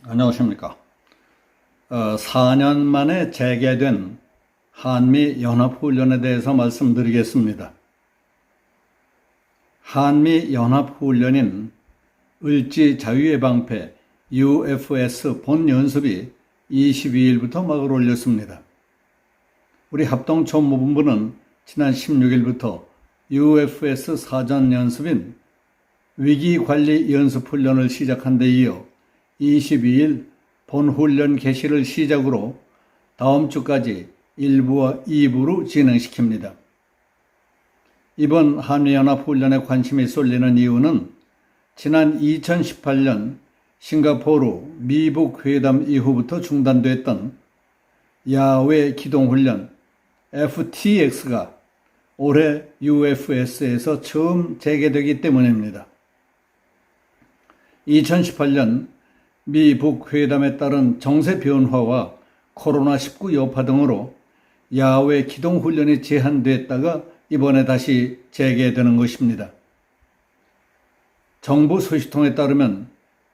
안녕하십니까. 4년 만에 재개된 한미 연합훈련에 대해서 말씀드리겠습니다. 한미 연합훈련인 을지 자유예방패 UFS 본연습이 22일부터 막을 올렸습니다. 우리 합동참모본부는 지난 16일부터 UFS 사전 연습인 위기관리 연습훈련을 시작한 데 이어 22일 본훈련 개시를 시작으로 다음 주까지 1부와 2부로 진행시킵니다. 이번 한미연합훈련에 관심이 쏠리는 이유는 지난 2018년 싱가포르 미북 회담 이후부터 중단됐던 야외 기동훈련 FTX가 올해 UFS에서 처음 재개되기 때문입니다. 2018년 미북 회담에 따른 정세 변화와 코로나19 여파 등으로 야외 기동훈련이 제한됐다가 이번에 다시 재개되는 것입니다. 정부 소식통에 따르면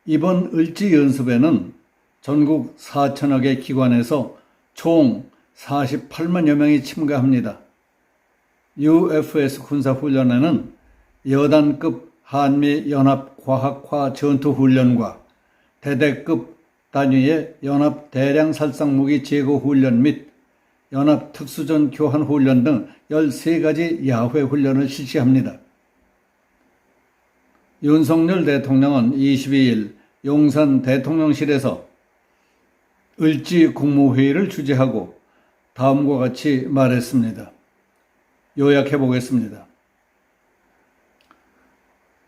이번 을지 연습에는 전국 4천여 개 기관에서 총 48만여 명이 참가합니다. UFS 군사훈련에는 여단급 한미연합과학화 전투훈련과 대대급 단위의 연합 대량 살상무기 제거 훈련 및 연합 특수전 교환 훈련 등 13가지 야외 훈련을 실시합니다. 윤석열 대통령은 22일 용산 대통령실에서 을지 국무회의를 주재하고 다음과 같이 말했습니다. 요약해 보겠습니다.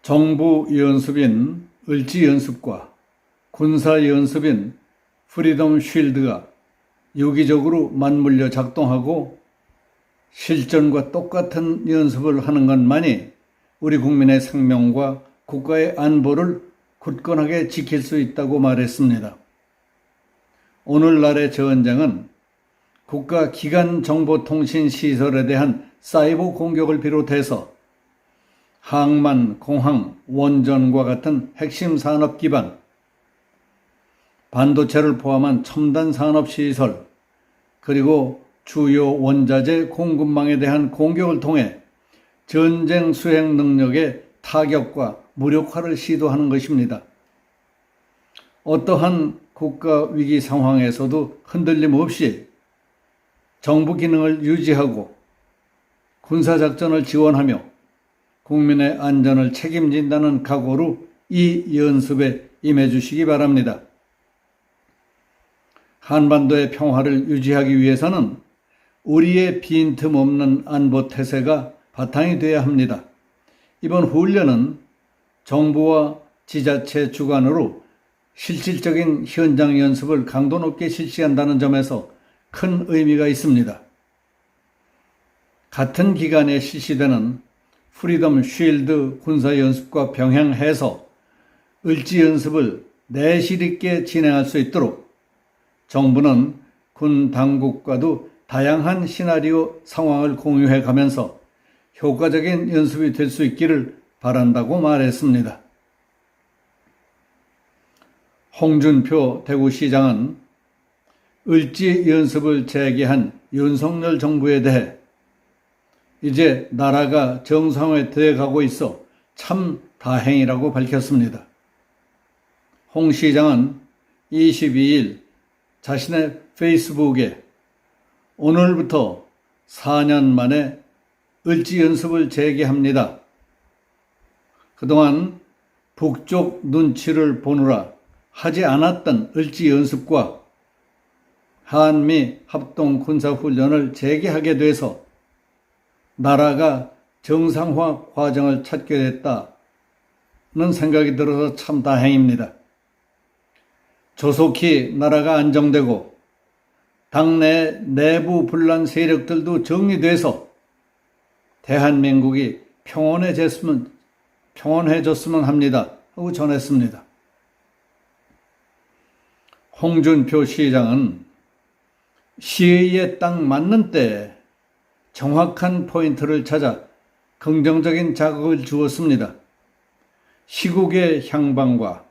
정부 연습인 을지 연습과 군사 연습인 프리덤 쉴드가 유기적으로 맞물려 작동하고 실전과 똑같은 연습을 하는 것만이 우리 국민의 생명과 국가의 안보를 굳건하게 지킬 수 있다고 말했습니다. 오늘날의 전쟁은 국가 기간 정보통신 시설에 대한 사이버 공격을 비롯해서 항만, 공항, 원전과 같은 핵심 산업 기반, 반도체를 포함한 첨단 산업 시설, 그리고 주요 원자재 공급망에 대한 공격을 통해 전쟁 수행 능력의 타격과 무력화를 시도하는 것입니다. 어떠한 국가 위기 상황에서도 흔들림 없이 정부 기능을 유지하고 군사작전을 지원하며 국민의 안전을 책임진다는 각오로 이 연습에 임해 주시기 바랍니다. 한반도의 평화를 유지하기 위해서는 우리의 빈틈없는 안보 태세가 바탕이 되어야 합니다. 이번 훈련은 정부와 지자체 주관으로 실질적인 현장 연습을 강도 높게 실시한다는 점에서 큰 의미가 있습니다. 같은 기간에 실시되는 프리덤 쉴드 군사연습과 병행해서 을지 연습을 내실 있게 진행할 수 있도록 정부는 군 당국과도 다양한 시나리오 상황을 공유해 가면서 효과적인 연습이 될 수 있기를 바란다고 말했습니다. 홍준표 대구시장은 을지 연습을 재개한 윤석열 정부에 대해 이제 나라가 정상화되어 가고 있어 참 다행이라고 밝혔습니다. 홍 시장은 22일 자신의 페이스북에 오늘부터 4년 만에 을지 연습을 재개합니다. 그동안 북쪽 눈치를 보느라 하지 않았던 을지 연습과 한미 합동 군사훈련을 재개하게 돼서 나라가 정상화 과정을 찾게 됐다는 생각이 들어서 참 다행입니다. 조속히 나라가 안정되고 당내 내부 분란 세력들도 정리돼서 대한민국이 평온해졌으면 합니다 하고 전했습니다. 홍준표 시장은 시의에 딱 맞는 때에 정확한 포인트를 찾아 긍정적인 자극을 주었습니다. 시국의 향방과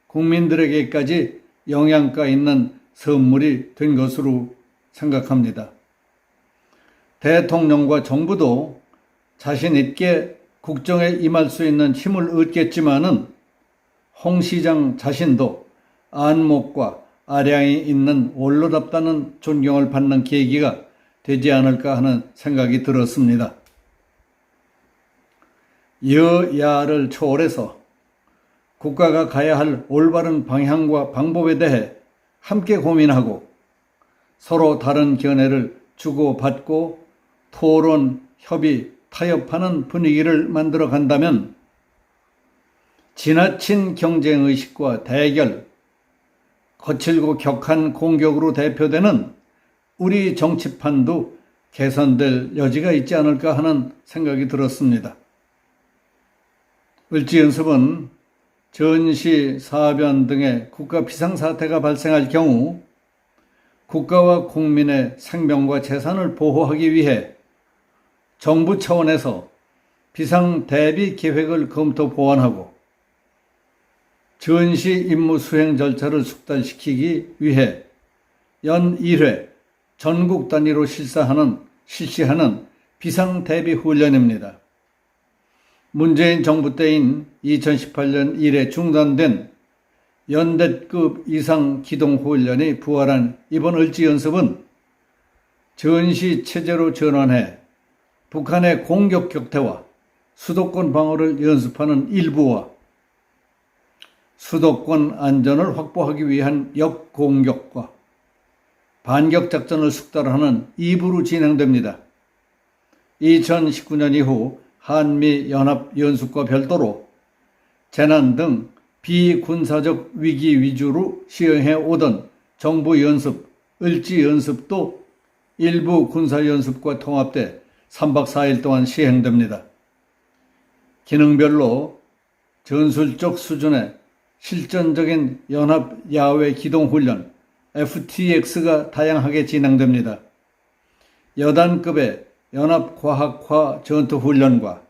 국민들에게까지 영양가 있는 선물이 된 것으로 생각합니다. 대통령과 정부도 자신 있게 국정에 임할 수 있는 힘을 얻겠지만은 홍 시장 자신도 안목과 아량이 있는 원로답다는 존경을 받는 계기가 되지 않을까 하는 생각이 들었습니다. 여야를 초월해서 국가가 가야 할 올바른 방향과 방법에 대해 함께 고민하고 서로 다른 견해를 주고받고 토론, 협의, 타협하는 분위기를 만들어 간다면 지나친 경쟁의식과 대결, 거칠고 격한 공격으로 대표되는 우리 정치판도 개선될 여지가 있지 않을까 하는 생각이 들었습니다. 을지연습은 전시, 사변 등의 국가 비상사태가 발생할 경우 국가와 국민의 생명과 재산을 보호하기 위해 정부 차원에서 비상대비 계획을 검토 보완하고 전시 임무 수행 절차를 숙달시키기 위해 연 1회 전국 단위로 실시하는 비상대비 훈련입니다. 문재인 정부 때인 2018년 이래 중단된 연대급 이상 기동훈련이 부활한 이번 을지연습은 전시 체제로 전환해 북한의 공격 격퇴와 수도권 방어를 연습하는 일부와 수도권 안전을 확보하기 위한 역공격과 반격 작전을 숙달하는 2부로 진행됩니다. 2019년 이후 한미연합연습과 별도로 재난 등 비군사적 위기 위주로 시행해 오던 정부연습, 을지연습도 일부 군사연습과 통합돼 3박 4일 동안 시행됩니다. 기능별로 전술적 수준의 실전적인 연합 야외 기동훈련 FTX가 다양하게 진행됩니다. 여단급의 연합과학화 전투훈련과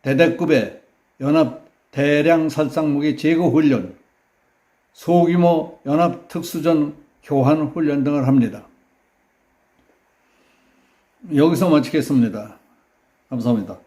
대대급의 연합 대량 살상무기 제거훈련, 소규모 연합 특수전 교환훈련 등을 합니다. 여기서 마치겠습니다. 감사합니다.